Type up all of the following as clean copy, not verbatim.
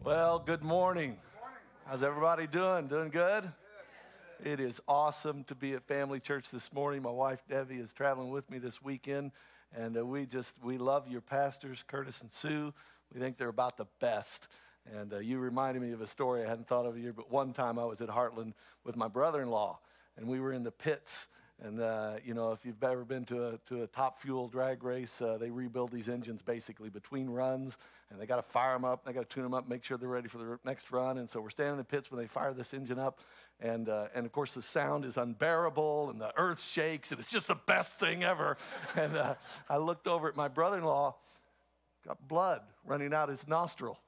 Well, good morning. How's everybody doing? Doing good? It is awesome to be at Family Church this morning. My wife, Debbie, is traveling with me this weekend, and we love your pastors, Curtis and Sue. We think they're about the best. And you reminded me of a story I hadn't thought of yet, but one time I was at Heartland with my brother-in-law, and we were in the pits. And, if you've ever been to a top fuel drag race, they rebuild these engines basically between runs, and they got to fire them up, they got to tune them up, make sure they're ready for the next run. And so we're standing in the pits when they fire this engine up, and of course the sound is unbearable, and the earth shakes, and it's just the best thing ever. And I looked over at my brother-in-law, got blood running out his nostril.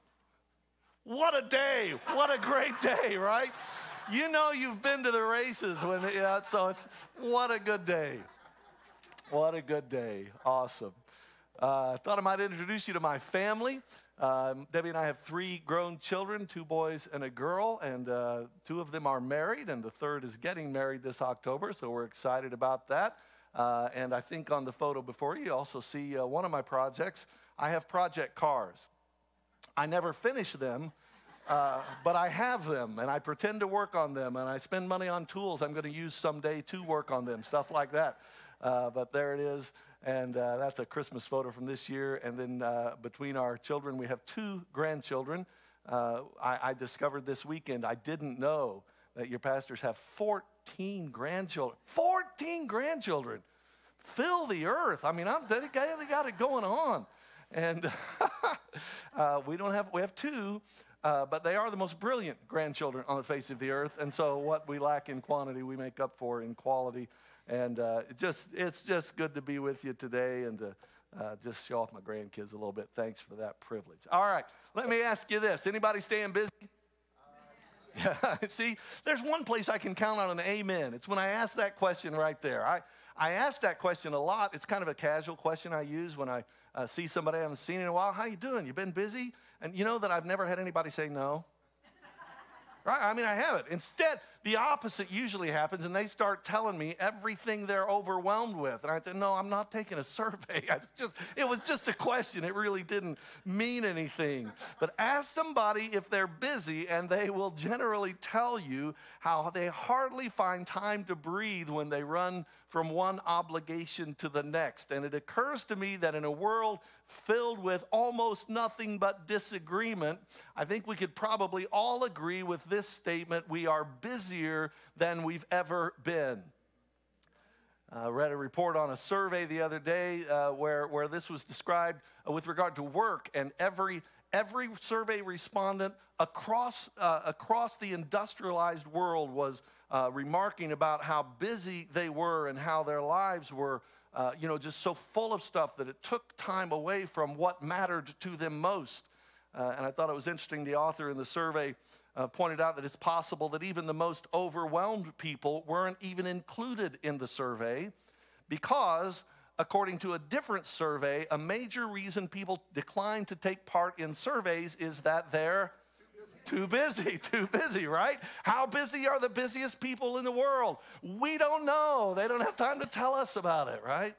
What a day! What a great day, right? You know you've been to the races so it's what a good day. What a good day. Awesome. I thought I might introduce you to my family. Debbie and I have 3 grown children, 2 boys and a girl, and 2 of them are married, and the third is getting married this October, so we're excited about that. And I think on the photo before you also see one of my projects. I have project cars. I never finish them. But I have them, and I pretend to work on them, and I spend money on tools I'm going to use someday to work on them, stuff like that. But there it is, and that's a Christmas photo from this year. And then between our children, we have 2 grandchildren. I discovered this weekend, I didn't know that your pastors have 14 grandchildren. 14 grandchildren! Fill the earth. I mean, they got it going on. And we have 2. But they are the most brilliant grandchildren on the face of the earth, and so what we lack in quantity, we make up for in quality. And it's just good to be with you today and to just show off my grandkids a little bit. Thanks for that privilege. All right, let me ask you this. Anybody staying busy? Yeah, see, there's one place I can count on an amen. It's when I ask that question right there. I ask that question a lot. It's kind of a casual question I use when I see somebody I haven't seen in a while. How you doing? You been busy? And you know that I've never had anybody say no? Right? I mean, I haven't. Instead, the opposite usually happens, and they start telling me everything they're overwhelmed with. And I said, no, I'm not taking a survey. It was just a question. It really didn't mean anything. But ask somebody if they're busy, and they will generally tell you how they hardly find time to breathe when they run from one obligation to the next. And it occurs to me that in a world filled with almost nothing but disagreement, I think we could probably all agree with this statement: we are busier than we've ever been. I read a report on a survey the other day where this was described with regard to work, and every survey respondent across the industrialized world was remarking about how busy they were and how their lives were just so full of stuff that it took time away from what mattered to them most. And I thought it was interesting, the author in the survey pointed out that it's possible that even the most overwhelmed people weren't even included in the survey because, according to a different survey, a major reason people decline to take part in surveys is that they're too busy, right? How busy are the busiest people in the world? We don't know. They don't have time to tell us about it, right?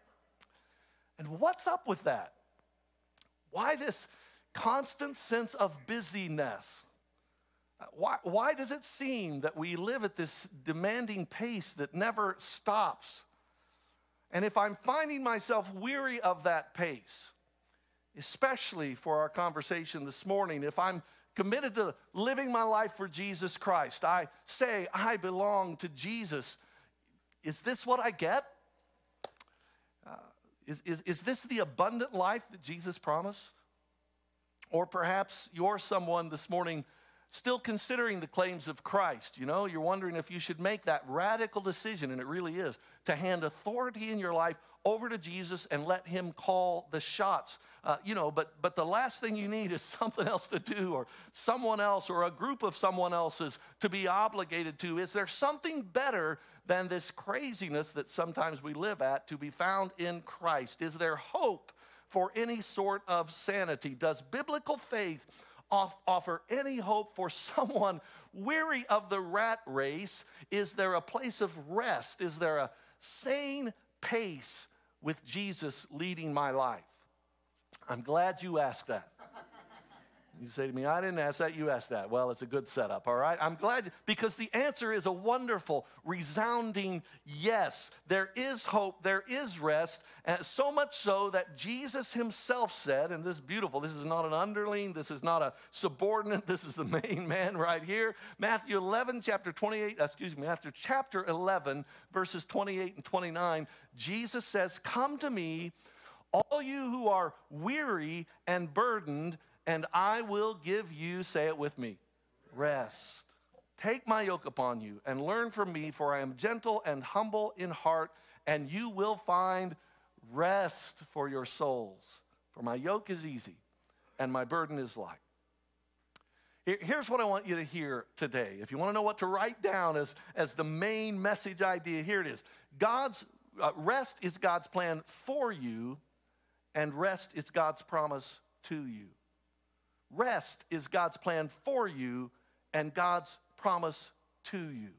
And what's up with that? Why this constant sense of busyness? Why does it seem that we live at this demanding pace that never stops? And if I'm finding myself weary of that pace, especially for our conversation this morning, if I'm committed to living my life for Jesus Christ, I say I belong to Jesus, is this what I get? Is this the abundant life that Jesus promised? Or perhaps you're someone this morning still considering the claims of Christ. You're wondering if you should make that radical decision, and it really is, to hand authority in your life over to Jesus and let him call the shots. But the last thing you need is something else to do, or someone else, or a group of someone else's to be obligated to. Is there something better than this craziness that sometimes we live at to be found in Christ? Is there hope for any sort of sanity? Does biblical faith offer any hope for someone weary of the rat race? Is there a place of rest? Is there a sane pace with Jesus leading my life? I'm glad you asked that. You say to me, I didn't ask that, you asked that. Well, it's a good setup, all right? I'm glad, because the answer is a wonderful, resounding yes. There is hope, there is rest, and so much so that Jesus himself said, and this is beautiful, this is not an underling, this is not a subordinate, this is the main man right here. Matthew 11, chapter 11, verses 28 and 29, Jesus says, come to me, all you who are weary and burdened, and I will give you, say it with me, rest. Take my yoke upon you and learn from me, for I am gentle and humble in heart, and you will find rest for your souls. For my yoke is easy and my burden is light. Here's what I want you to hear today. If you want to know what to write down as the main message idea, here it is. Rest is God's plan for you, and rest is God's promise to you. Rest is God's plan for you and God's promise to you.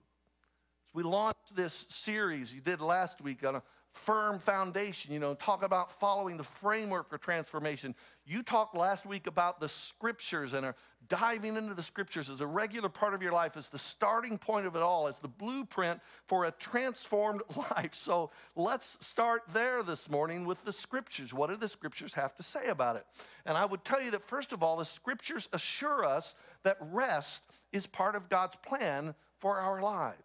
As we launched this series you did last week on a firm foundation, talk about following the framework for transformation. You talked last week about the scriptures and are diving into the scriptures as a regular part of your life, as the starting point of it all, as the blueprint for a transformed life. So let's start there this morning with the scriptures. What do the scriptures have to say about it? And I would tell you that, first of all, the scriptures assure us that rest is part of God's plan for our lives.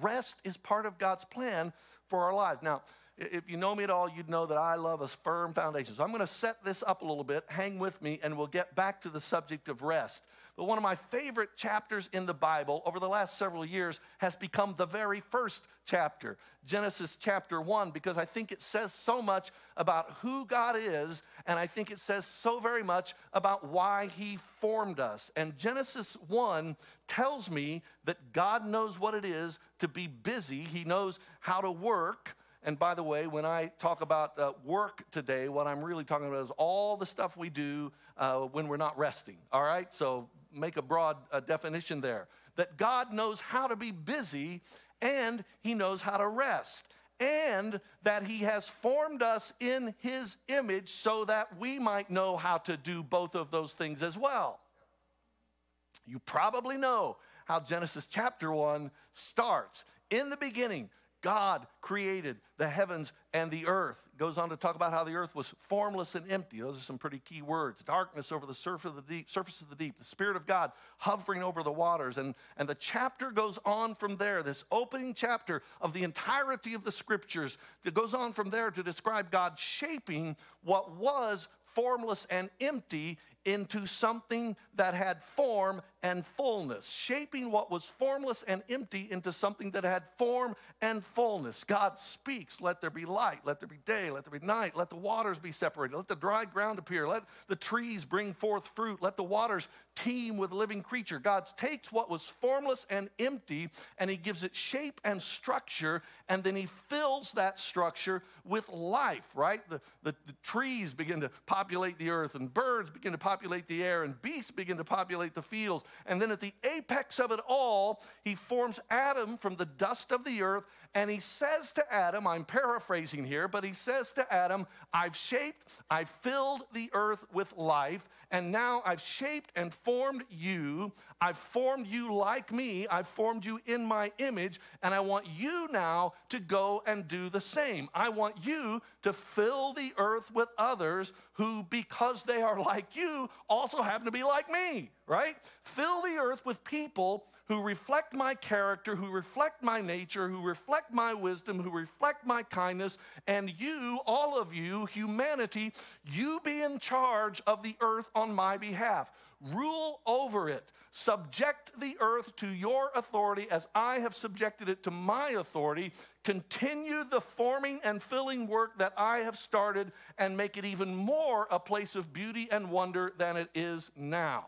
Rest is part of God's plan for our lives. Now, if you know me at all, you'd know that I love a firm foundation. So I'm going to set this up a little bit. Hang with me, and we'll get back to the subject of rest. But one of my favorite chapters in the Bible over the last several years has become the very first chapter, Genesis chapter 1, because I think it says so much about who God is, and I think it says so very much about why he formed us. And Genesis 1 tells me that God knows what it is to be busy. He knows how to work. And by the way, when I talk about work today, what I'm really talking about is all the stuff we do when we're not resting, all right? So make a broad definition there. That God knows how to be busy, and he knows how to rest. And that he has formed us in his image so that we might know how to do both of those things as well. You probably know how Genesis chapter 1 starts. In the beginning, God created the heavens and the earth. It goes on to talk about how the earth was formless and empty. Those are some pretty key words. Darkness over the surface of the deep. The Spirit of God hovering over the waters. And the chapter goes on from there. This opening chapter of the entirety of the scriptures, it goes on from there to describe God shaping what was formless and empty into something that had form and fullness, shaping what was formless and empty into something that had form and fullness. God speaks, let there be light, let there be day, let there be night, let the waters be separated, let the dry ground appear, let the trees bring forth fruit, let the waters teem with living creature. God takes what was formless and empty and he gives it shape and structure, and then he fills that structure with life, right? The trees begin to populate the earth, and birds begin to populate the air, and beasts begin to populate the fields. And then at the apex of it all, he forms Adam from the dust of the earth, and he says to Adam, I'm paraphrasing here, but he says to Adam, I've filled the earth with life, and now I've shaped and formed you. I've formed you like me. I've formed you in my image, and I want you now to go and do the same. I want you to fill the earth with others who, because they are like you, also happen to be like me, right? Fill the earth with people who reflect my character, who reflect my nature, who reflect my wisdom, who reflect my kindness, and you, all of you, humanity, you be in charge of the earth on my behalf. Rule over it. Subject the earth to your authority as I have subjected it to my authority. Continue the forming and filling work that I have started, and make it even more a place of beauty and wonder than it is now.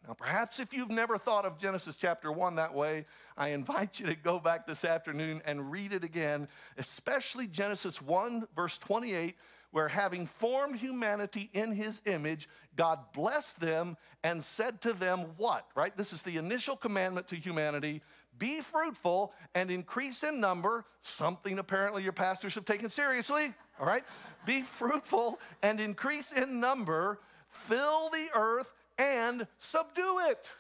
Now, perhaps if you've never thought of Genesis chapter 1 that way, I invite you to go back this afternoon and read it again, especially Genesis 1, verse 28, where having formed humanity in his image, God blessed them and said to them what, right? This is the initial commandment to humanity. Be fruitful and increase in number, something apparently your pastors have taken seriously, all right? Be fruitful and increase in number, fill the earth and subdue it.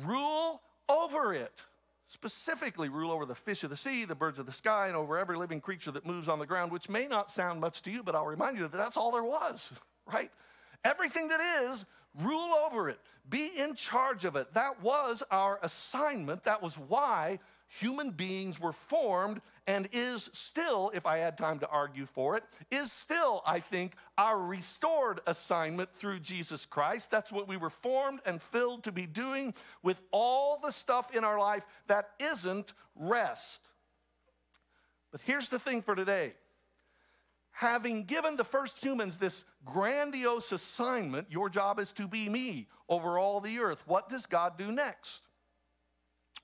Rule over it. Specifically, rule over the fish of the sea, the birds of the sky, and over every living creature that moves on the ground, which may not sound much to you, but I'll remind you that that's all there was, right? Everything that is, rule over it. Be in charge of it. That was our assignment. That was why human beings were formed, and is still, if I had time to argue for it, is still, I think, our restored assignment through Jesus Christ. That's what we were formed and filled to be doing with all the stuff in our life that isn't rest. But here's the thing for today. Having given the first humans this grandiose assignment, your job is to be me over all the earth. What does God do next?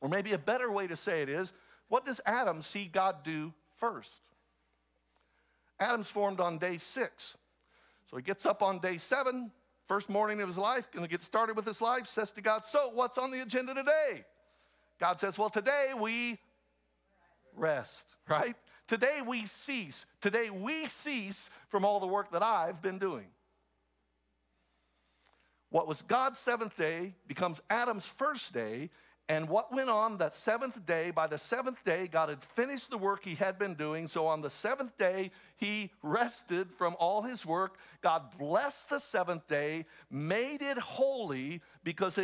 Or maybe a better way to say it is, what does Adam see God do first? Adam's formed on day 6. So he gets up on day 7, first morning of his life, going to get started with his life, says to God, so what's on the agenda today? God says, well, today we rest, right? Today we cease. Today we cease from all the work that I've been doing. What was God's 7th day becomes Adam's first day. And what went on that 7th day, by the 7th day, God had finished the work he had been doing. So on the 7th day, he rested from all his work. God blessed the 7th day, made it holy, because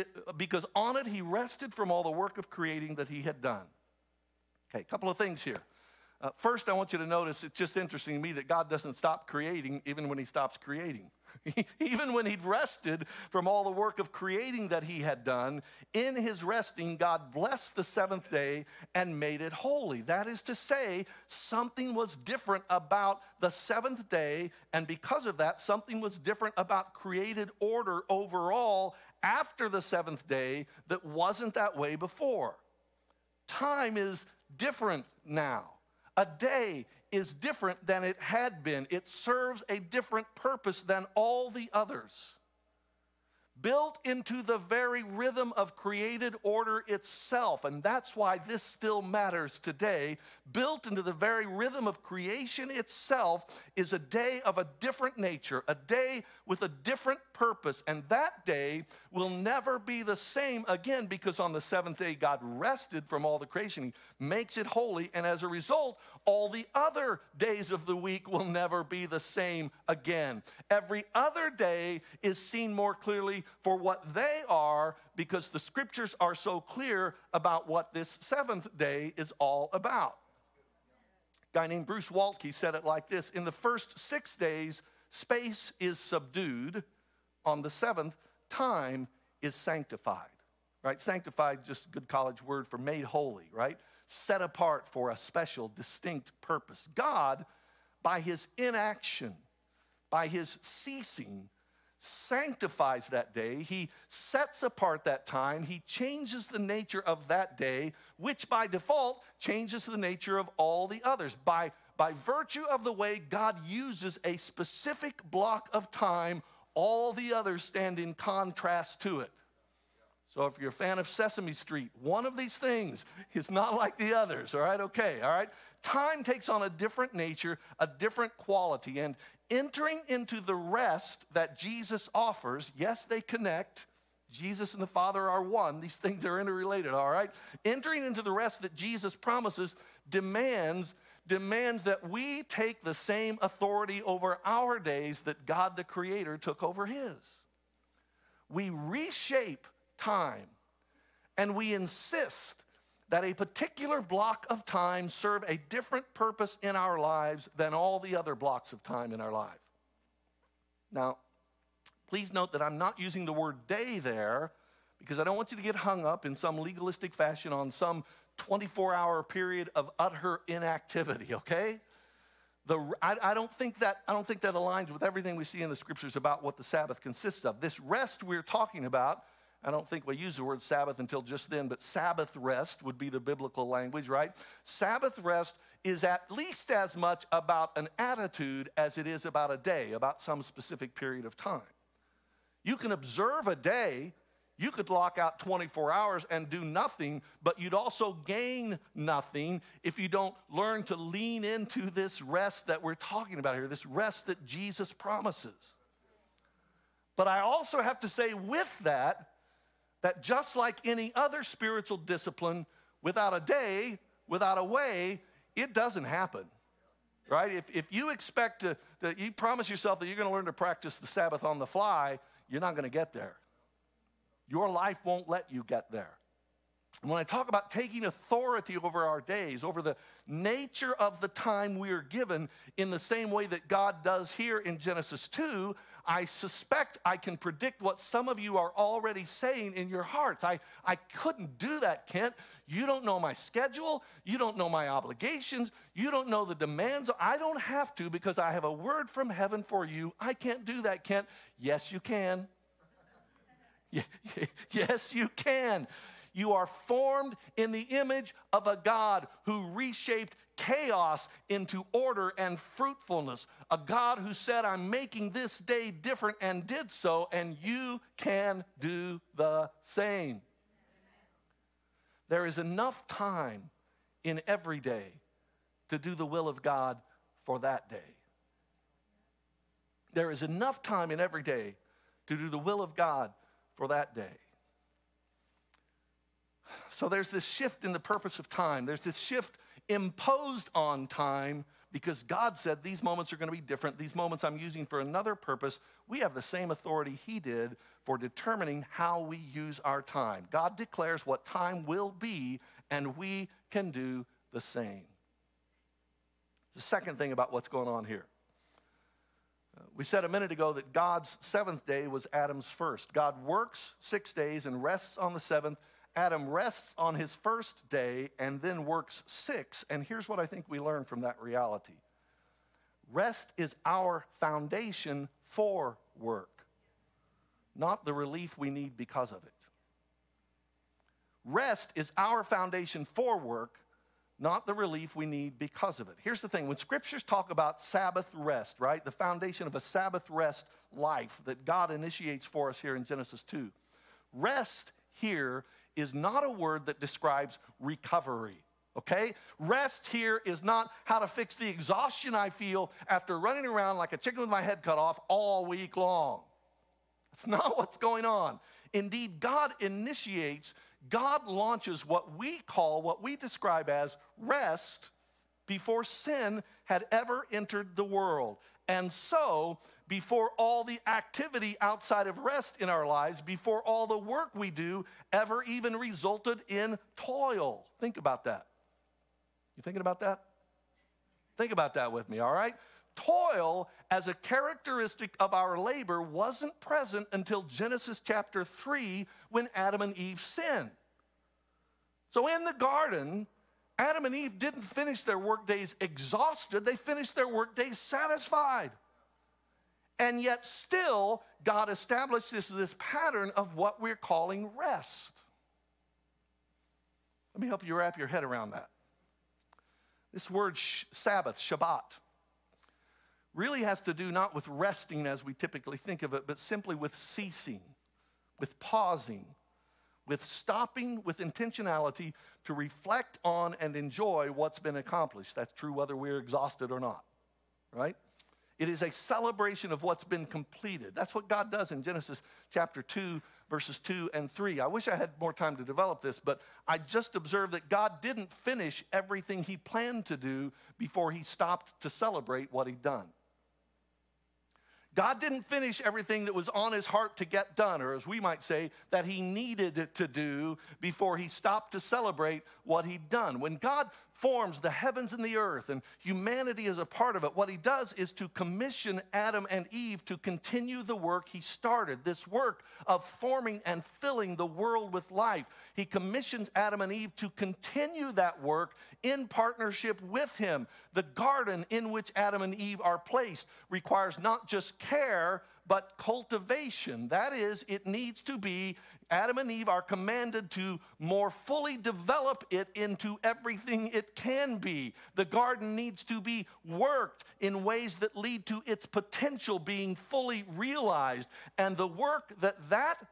on it he rested from all the work of creating that he had done. Okay, a couple of things here. First, I want you to notice, it's just interesting to me that God doesn't stop creating even when he stops creating. Even when he'd rested from all the work of creating that he had done, in his resting, God blessed the 7th day and made it holy. That is to say, something was different about the 7th day, and because of that, something was different about created order overall after the 7th day that wasn't that way before. Time is different now. A day is different than it had been. It serves a different purpose than all the others. Built into the very rhythm of created order itself, and that's why this still matters today. Built into the very rhythm of creation itself is a day of a different nature, a day with a different purpose, and that day will never be the same again, because on the 7th day God rested from all the creation. He makes it holy, and as a result, all the other days of the week will never be the same again. Every other day is seen more clearly for what they are, because the scriptures are so clear about what this 7th day is all about. A guy named Bruce Waltke said it like this: in the first 6 days, space is subdued. On the 7th, time is sanctified. Right? Sanctified, just a good college word for made holy, right? Set apart for a special, distinct purpose. God, by his inaction, by his ceasing, sanctifies that day. He sets apart that time. He changes the nature of that day, which by default changes the nature of all the others. By virtue of the way God uses a specific block of time, all the others stand in contrast to it. So if you're a fan of Sesame Street, one of these things is not like the others, all right? Okay, all right? Time takes on a different nature, a different quality, and entering into the rest that Jesus offers, yes, they connect. Jesus and the Father are one. These things are interrelated, all right? Entering into the rest that Jesus promises demands that we take the same authority over our days that God the Creator took over his. We reshape time, and we insist that a particular block of time serve a different purpose in our lives than all the other blocks of time in our life. Now, please note that I'm not using the word day there, because I don't want you to get hung up in some legalistic fashion on some 24-hour period of utter inactivity, okay? I don't think that aligns with everything we see in the scriptures about what the Sabbath consists of. This rest we're talking about, I don't think we use the word Sabbath until just then, but Sabbath rest would be the biblical language, right? Sabbath rest is at least as much about an attitude as it is about a day, about some specific period of time. You can observe a day. You could lock out 24 hours and do nothing, but you'd also gain nothing if you don't learn to lean into this rest that we're talking about here, this rest that Jesus promises. But I also have to say with that just like any other spiritual discipline, without a day, without a way, it doesn't happen, right? If you expect that you promise yourself that you're going to learn to practice the Sabbath on the fly, you're not going to get there. Your life won't let you get there. When I talk about taking authority over our days, over the nature of the time we are given in the same way that God does here in Genesis 2, I suspect I can predict what some of you are already saying in your hearts. I couldn't do that, Kent. You don't know my schedule. You don't know my obligations. You don't know the demands. I don't have to because I have a word from heaven for you. I can't do that, Kent. Yes, you can. Yes, you can. You are formed in the image of a God who reshaped chaos into order and fruitfulness. A God who said, I'm making this day different and did so, and you can do the same. There is enough time in every day to do the will of God for that day. There is enough time in every day to do the will of God for that day. So there's this shift in the purpose of time. There's this shift imposed on time because God said these moments are going to be different. These moments I'm using for another purpose. We have the same authority he did for determining how we use our time. God declares what time will be, and we can do the same. The second thing about what's going on here. We said a minute ago that God's seventh day was Adam's first. God works 6 days and rests on the seventh. Adam rests on his first day and then works 6. And here's what I think we learn from that reality. Rest is our foundation for work, not the relief we need because of it. Rest is our foundation for work, not the relief we need because of it. Here's the thing. When scriptures talk about Sabbath rest, right, the foundation of a Sabbath rest life that God initiates for us here in Genesis 2, rest here is not a word that describes recovery, okay? Rest here is not how to fix the exhaustion I feel after running around like a chicken with my head cut off all week long. That's not what's going on. Indeed, God initiates, God launches what we describe as rest before sin had ever entered the world. And so, before all the activity outside of rest in our lives, before all the work we do ever even resulted in toil. Think about that. You thinking about that? Think about that with me, all right? Toil as a characteristic of our labor wasn't present until Genesis chapter 3 when Adam and Eve sinned. So in the garden, Adam and Eve didn't finish their work days exhausted. They finished their work days satisfied. And yet still, God established this pattern of what we're calling rest. Let me help you wrap your head around that. This word Sabbath, Shabbat, really has to do not with resting as we typically think of it, but simply with ceasing, with pausing, with stopping with intentionality to reflect on and enjoy what's been accomplished. That's true whether we're exhausted or not, right? It is a celebration of what's been completed. That's what God does in Genesis chapter 2, verses 2 and 3. I wish I had more time to develop this, but I just observed that God didn't finish everything he planned to do before he stopped to celebrate what he'd done. God didn't finish everything that was on his heart to get done, or as we might say, that he needed to do before he stopped to celebrate what he'd done. When God forms the heavens and the earth, and humanity is a part of it, what he does is to commission Adam and Eve to continue the work he started, this work of forming and filling the world with life. He commissions Adam and Eve to continue that work in partnership with him. The garden in which Adam and Eve are placed requires not just care, but cultivation. That is, it needs to be Adam and Eve are commanded to more fully develop it into everything it can be. The garden needs to be worked in ways that lead to its potential being fully realized. And the work that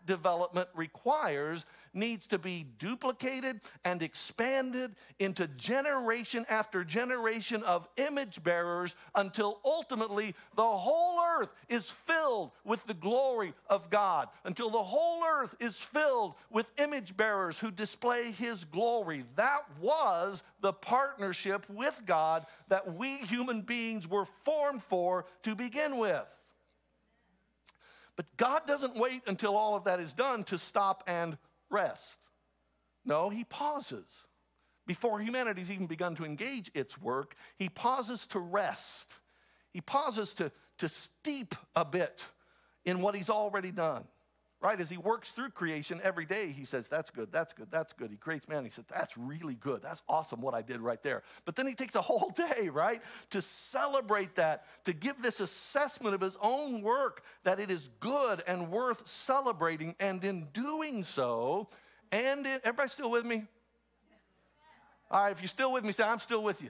development requires needs to be duplicated and expanded into generation after generation of image bearers until ultimately the whole earth is filled with the glory of God, until the whole earth is filled with image bearers who display His glory. That was the partnership with God that we human beings were formed for to begin with. But God doesn't wait until all of that is done to stop and rest. No, He pauses. Before humanity's even begun to engage its work, He pauses to rest. He pauses to steep a bit in what He's already done. Right? As He works through creation every day, He says, that's good, that's good, that's good. He creates man. He says, that's really good. That's awesome what I did right there. But then He takes a whole day, right, to celebrate that, to give this assessment of His own work that it is good and worth celebrating. And in doing so, everybody still with me? All right, if you're still with me, say, I'm still with you.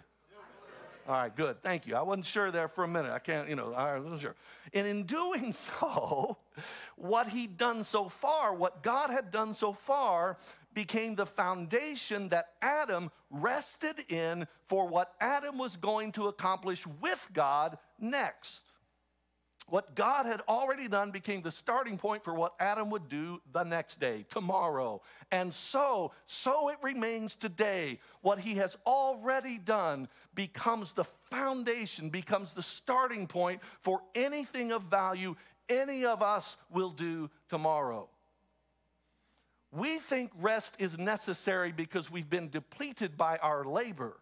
All right, good. Thank you. I wasn't sure there for a minute. I wasn't sure. And in doing so, what he'd done so far, what God had done so far, became the foundation that Adam rested in for what Adam was going to accomplish with God next. What God had already done became the starting point for what Adam would do the next day, tomorrow. And so it remains today. What He has already done becomes the foundation, becomes the starting point for anything of value any of us will do tomorrow. We think rest is necessary because we've been depleted by our labor.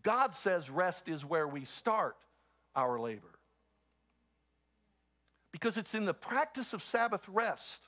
God says rest is where we start our labor. Because it's in the practice of Sabbath rest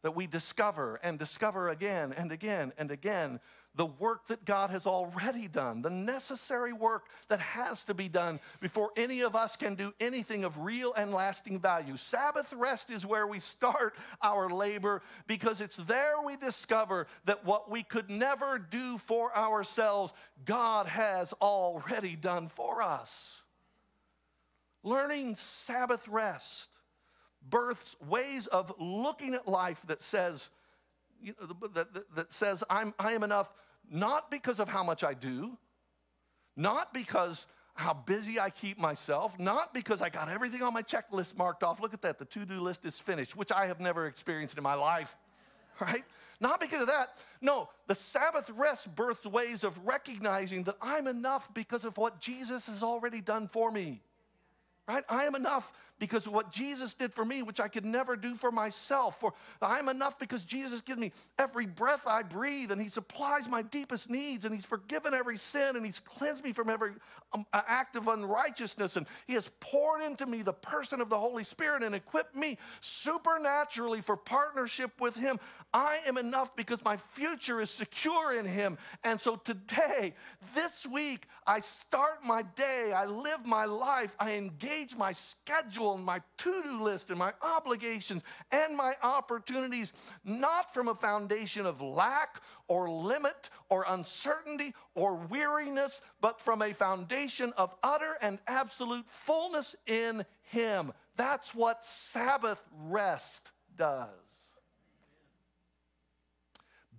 that we discover and discover again and again and again the work that God has already done, the necessary work that has to be done before any of us can do anything of real and lasting value. Sabbath rest is where we start our labor because it's there we discover that what we could never do for ourselves, God has already done for us. Learning Sabbath rest births ways of looking at life that says, that says I am enough, not because of how much I do, not because how busy I keep myself, not because I got everything on my checklist marked off. Look at that, the to-do list is finished, which I have never experienced in my life, right? Not because of that. No, the Sabbath rest births ways of recognizing that I'm enough because of what Jesus has already done for me. Right? I am enough because of what Jesus did for me, which I could never do for myself. I'm enough because Jesus gives me every breath I breathe, and He supplies my deepest needs, and He's forgiven every sin, and He's cleansed me from every act of unrighteousness, and He has poured into me the person of the Holy Spirit and equipped me supernaturally for partnership with Him. I am enough because my future is secure in Him. And so today, this week, I start my day, I live my life, I engage my schedule and my to-do list and my obligations and my opportunities, not from a foundation of lack or limit or uncertainty or weariness, but from a foundation of utter and absolute fullness in Him. That's what Sabbath rest does.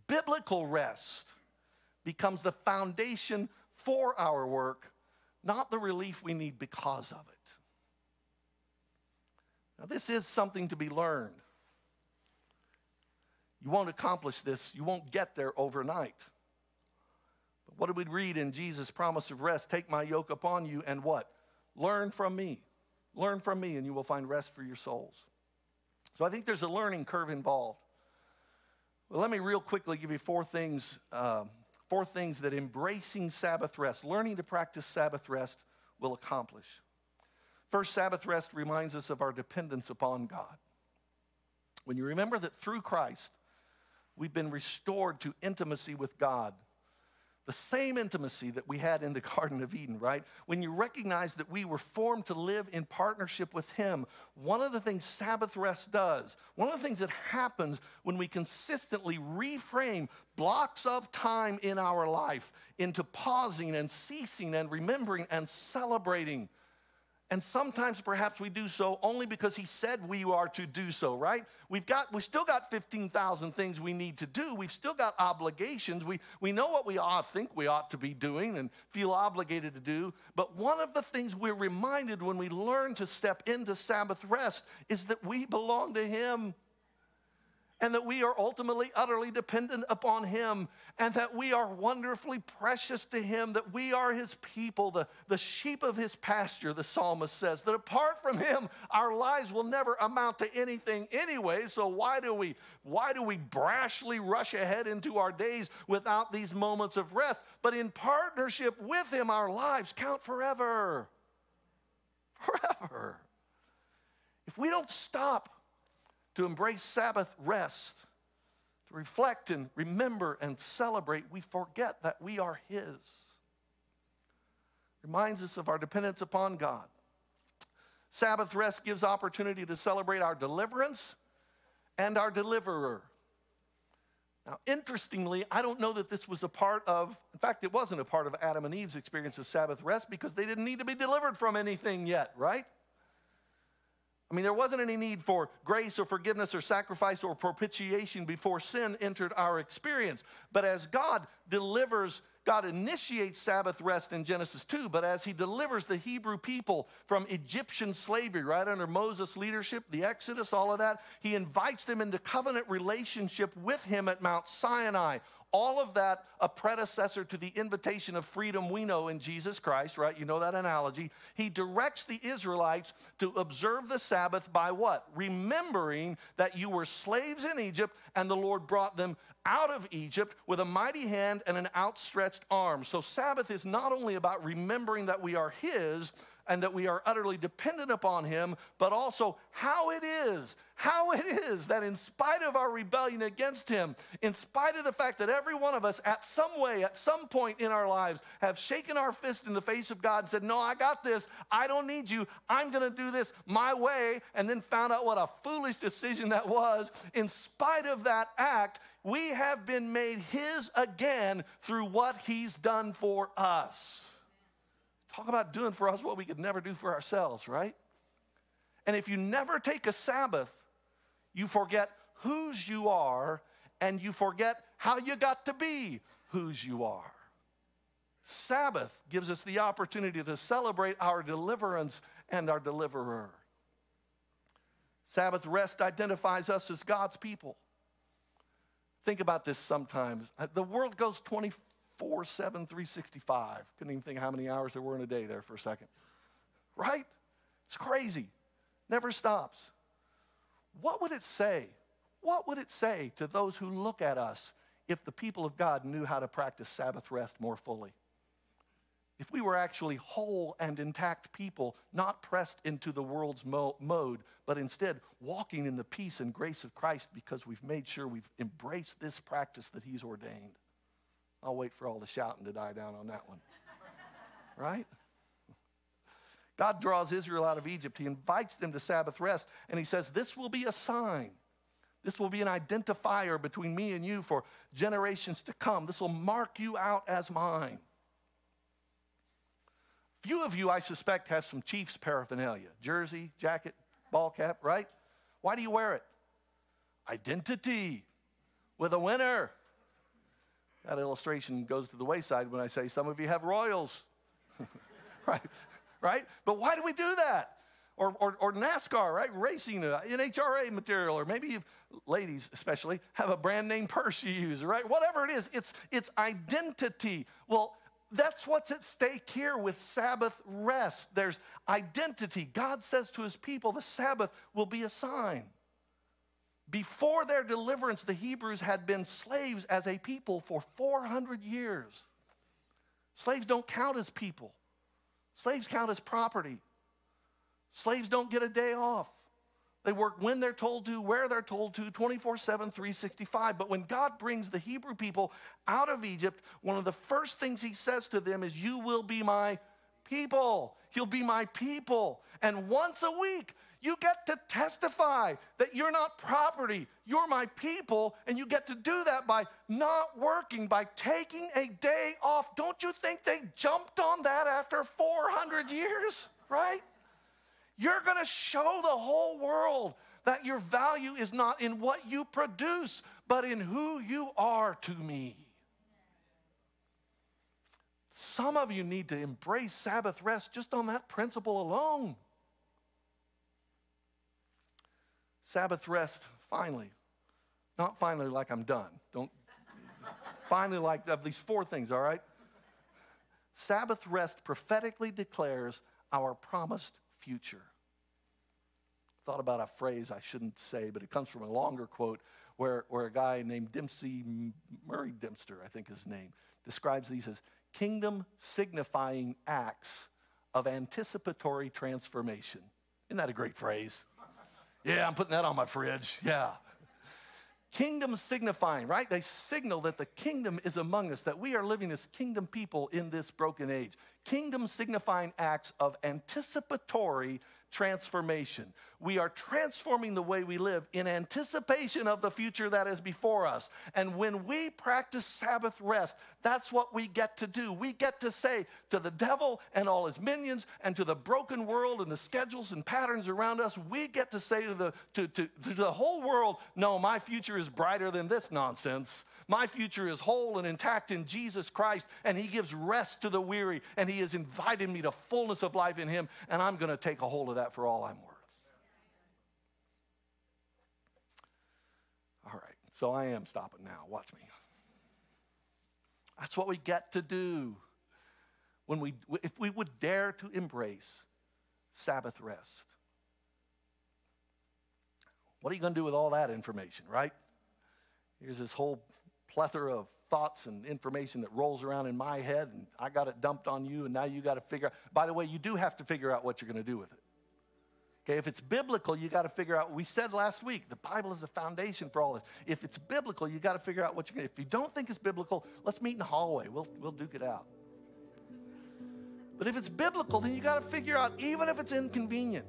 Biblical rest becomes the foundation for our work, not the relief we need because of it. Now, this is something to be learned. You won't accomplish this. You won't get there overnight. But what did we read in Jesus' promise of rest? Take my yoke upon you and what? Learn from me. Learn from me and you will find rest for your souls. So I think there's a learning curve involved. Well, let me real quickly give you four things that embracing Sabbath rest, learning to practice Sabbath rest will accomplish. First, Sabbath rest reminds us of our dependence upon God. When you remember that through Christ, we've been restored to intimacy with God, The same intimacy that we had in the Garden of Eden, right? When you recognize that we were formed to live in partnership with him, one of the things Sabbath rest does, one of the things that happens when we consistently reframe blocks of time in our life into pausing and ceasing and remembering and celebrating. And sometimes perhaps we do so only because he said we are to do so, right? We've still got 15,000 things we need to do. We've still got obligations. We know what we think we ought to be doing and feel obligated to do. But one of the things we're reminded when we learn to step into Sabbath rest is that we belong to him. And that we are ultimately, utterly dependent upon him. And that we are wonderfully precious to him. That we are his people, the sheep of his pasture, the psalmist says. That apart from him, our lives will never amount to anything anyway. So why do we brashly rush ahead into our days without these moments of rest? But in partnership with him, our lives count forever. Forever. If we don't stop to embrace Sabbath rest, to reflect and remember and celebrate, we forget that we are his. Reminds us of our dependence upon God. Sabbath rest gives opportunity to celebrate our deliverance and our deliverer. Now, interestingly, I don't know that this was a part of, in fact, it wasn't a part of Adam and Eve's experience of Sabbath rest because they didn't need to be delivered from anything yet, right? I mean, there wasn't any need for grace or forgiveness or sacrifice or propitiation before sin entered our experience. But as God initiates Sabbath rest in Genesis 2, but as he delivers the Hebrew people from Egyptian slavery, right under Moses' leadership, the Exodus, all of that, he invites them into covenant relationship with him at Mount Sinai. All of that a predecessor to the invitation of freedom we know in Jesus Christ, right? You know that analogy. He directs the Israelites to observe the Sabbath by what? Remembering that you were slaves in Egypt and the Lord brought them out of Egypt with a mighty hand and an outstretched arm. So Sabbath is not only about remembering that we are his and that we are utterly dependent upon him, but also how it is that in spite of our rebellion against him, in spite of the fact that every one of us at some way, at some point in our lives, have shaken our fist in the face of God and said, no, I got this, I don't need you, I'm going to do this my way, and then found out what a foolish decision that was. In spite of that act, we have been made his again through what he's done for us. Talk about doing for us what we could never do for ourselves, right? And if you never take a Sabbath, you forget whose you are and you forget how you got to be whose you are. Sabbath gives us the opportunity to celebrate our deliverance and our deliverer. Sabbath rest identifies us as God's people. Think about this sometimes. The world goes 24/7, 365. Couldn't even think of how many hours there were in a day there for a second. Right? It's crazy. Never stops. What would it say? What would it say to those who look at us if the people of God knew how to practice Sabbath rest more fully? If we were actually whole and intact people, not pressed into the world's mode, but instead walking in the peace and grace of Christ because we've made sure we've embraced this practice that he's ordained. I'll wait for all the shouting to die down on that one. Right? God draws Israel out of Egypt. He invites them to Sabbath rest, and he says, this will be a sign. This will be an identifier between me and you for generations to come. This will mark you out as mine. Few of you, I suspect, have some Chiefs paraphernalia. Jersey, jacket, ball cap, right? Why do you wear it? Identity with a winner. That illustration goes to the wayside when I say some of you have Royals. right? But why do we do that? Or NASCAR, right? Racing, NHRA material, or maybe you, ladies especially, have a brand name purse you use, right? Whatever it is, it's identity. Well, that's what's at stake here with Sabbath rest. There's identity. God says to his people, the Sabbath will be a sign. Before their deliverance, the Hebrews had been slaves as a people for 400 years. Slaves don't count as people. Slaves count as property. Slaves don't get a day off. They work when they're told to, where they're told to, 24/7, 365. But when God brings the Hebrew people out of Egypt, one of the first things he says to them is, you will be my people. You'll be my people. And once a week, you get to testify that you're not property. You're my people, and you get to do that by not working, by taking a day off. Don't you think they jumped on that after 400 years, right? You're going to show the whole world that your value is not in what you produce, but in who you are to me. Some of you need to embrace Sabbath rest just on that principle alone. Sabbath rest, finally. Not finally like I'm done. Don't. Finally like of these four things, all right? Sabbath rest prophetically declares our promised future. Thought about a phrase I shouldn't say, but it comes from a longer quote where a guy named Murray Dempster, I think his name, describes these as kingdom signifying acts of anticipatory transformation. Isn't that a great phrase? Yeah, I'm putting that on my fridge. Yeah. Kingdom signifying, right? They signal that the kingdom is among us, that we are living as kingdom people in this broken age. Kingdom signifying acts of anticipatory transformation. We are transforming the way we live in anticipation of the future that is before us. And when we practice Sabbath rest, that's what we get to do. We get to say to the devil and all his minions and to the broken world and the schedules and patterns around us, we get to say to the whole world, no, my future is brighter than this nonsense. My future is whole and intact in Jesus Christ, and he gives rest to the weary, and he has invited me to fullness of life in him, and I'm going to take a hold of that for all I'm worth. All right, so I am stopping now. Watch me. That's what we get to do if we would dare to embrace Sabbath rest. What are you going to do with all that information, right? Here's this whole plethora of thoughts and information that rolls around in my head, and I got it dumped on you, and now you got to figure out. By the way, you do have to figure out what you're going to do with it. Okay, if it's biblical, you got to figure out. We said last week, the Bible is the foundation for all this. If it's biblical, you got to figure out what you're going to do. If you don't think it's biblical, let's meet in the hallway. We'll duke it out. But if it's biblical, then you got to figure out, even if it's inconvenient,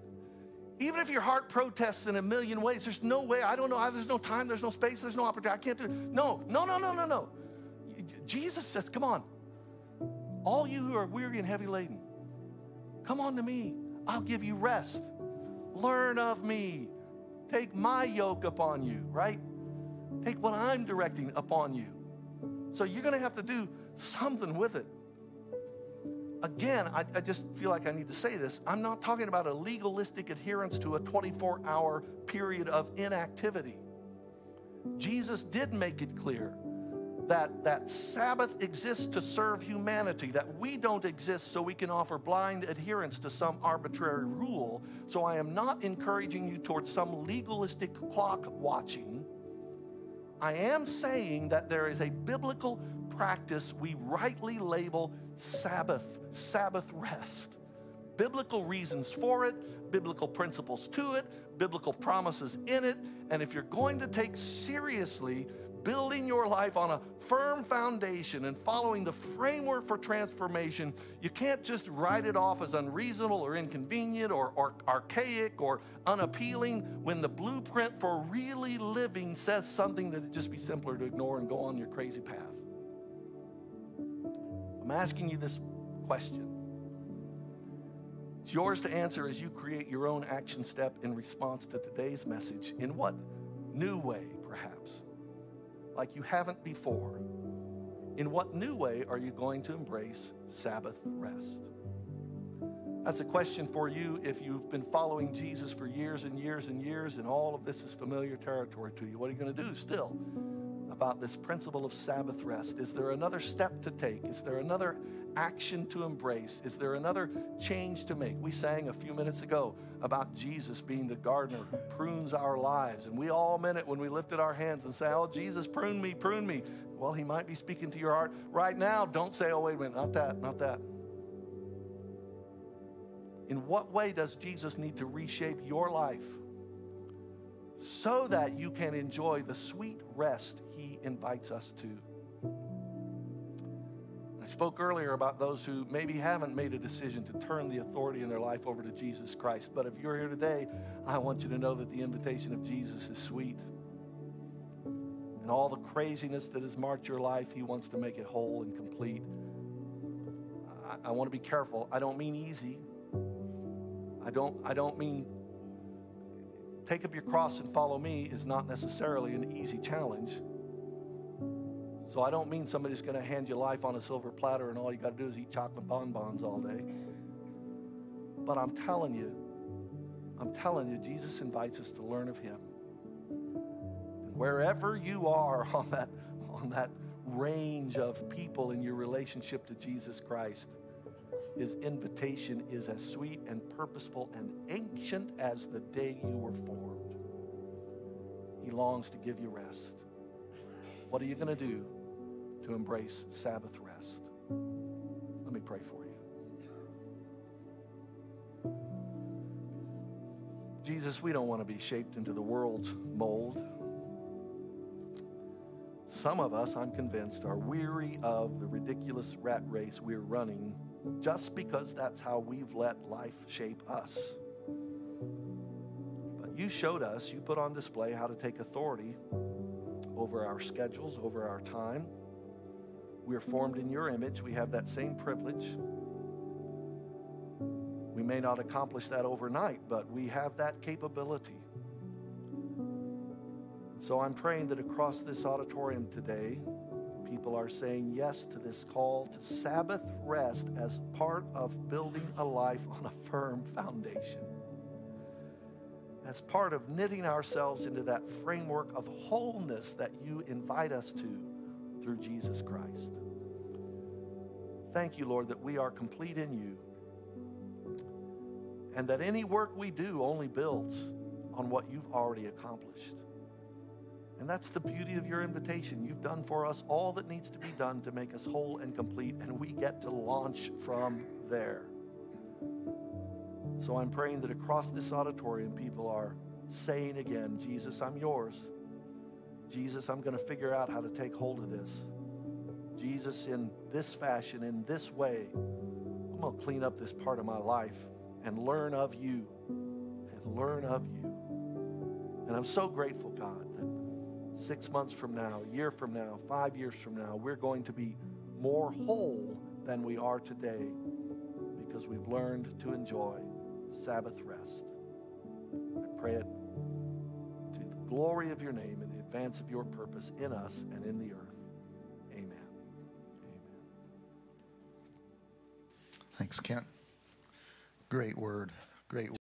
even if your heart protests in a million ways, there's no way, I don't know, there's no time, there's no space, there's no opportunity, I can't do it. No. Jesus says, come on, all you who are weary and heavy laden, come on to me, I'll give you rest. Learn of me. Take my yoke upon you, right? Take what I'm directing upon you. So you're going to have to do something with it. Again, I just feel like I need to say this. I'm not talking about a legalistic adherence to a 24-hour period of inactivity. Jesus did make it clear that Sabbath exists to serve humanity, that we don't exist so we can offer blind adherence to some arbitrary rule. So I am not encouraging you towards some legalistic clock watching. I am saying that there is a biblical practice we rightly label Sabbath rest. Biblical reasons for it, biblical principles to it, biblical promises in it. And if you're going to take seriously building your life on a firm foundation and following the framework for transformation, you can't just write it off as unreasonable or inconvenient or archaic or unappealing when the blueprint for really living says something that it'd just be simpler to ignore and go on your crazy path. I'm asking you this question. It's yours to answer as you create your own action step in response to today's message. In what new way, perhaps? Like you haven't before. In what new way are you going to embrace Sabbath rest? That's a question for you if you've been following Jesus for years and years and years, and all of this is familiar territory to you. What are you going to do still about this principle of Sabbath rest? Is there another step to take? Is there another action to embrace? Is there another change to make? We sang a few minutes ago about Jesus being the gardener who prunes our lives, and we all meant it when we lifted our hands and say, oh, Jesus, prune me, prune me. Well, he might be speaking to your heart right now. Don't say, oh, wait a minute, not that, not that. In what way does Jesus need to reshape your life so that you can enjoy the sweet rest he invites us to. I spoke earlier about those who maybe haven't made a decision to turn the authority in their life over to Jesus Christ. But if you're here today, I want you to know that the invitation of Jesus is sweet. And all the craziness that has marked your life, he wants to make it whole and complete. I want to be careful. I don't mean easy. I don't mean take up your cross and follow me is not necessarily an easy challenge. So I don't mean somebody's going to hand you life on a silver platter and all you got to do is eat chocolate bonbons all day. But I'm telling you, Jesus invites us to learn of him. And wherever you are on that range of people in your relationship to Jesus Christ, his invitation is as sweet and purposeful and ancient as the day you were formed. He longs to give you rest. What are you going to do to embrace Sabbath rest? Let me pray for you. Jesus, we don't want to be shaped into the world's mold. Some of us, I'm convinced, are weary of the ridiculous rat race we're running just because that's how we've let life shape us. But you showed us, you put on display how to take authority over our schedules, over our time. We're formed in your image. We have that same privilege. We may not accomplish that overnight, but we have that capability. So I'm praying that across this auditorium today, people are saying yes to this call to Sabbath rest as part of building a life on a firm foundation. As part of knitting ourselves into that framework of wholeness that you invite us to through Jesus Christ. Thank you, Lord, that we are complete in you and that any work we do only builds on what you've already accomplished. And that's the beauty of your invitation. You've done for us all that needs to be done to make us whole and complete, and we get to launch from there. So I'm praying that across this auditorium, people are saying again, Jesus, I'm yours. Jesus, I'm going to figure out how to take hold of this. Jesus, in this fashion, in this way, I'm going to clean up this part of my life and learn of you. And learn of you. And I'm so grateful, God, that 6 months from now, a year from now, 5 years from now, we're going to be more whole than we are today because we've learned to enjoy Sabbath rest. I pray it to the glory of your name and the advance of your purpose in us and in the earth. Amen. Amen. Thanks, Kent. Great word. Great word.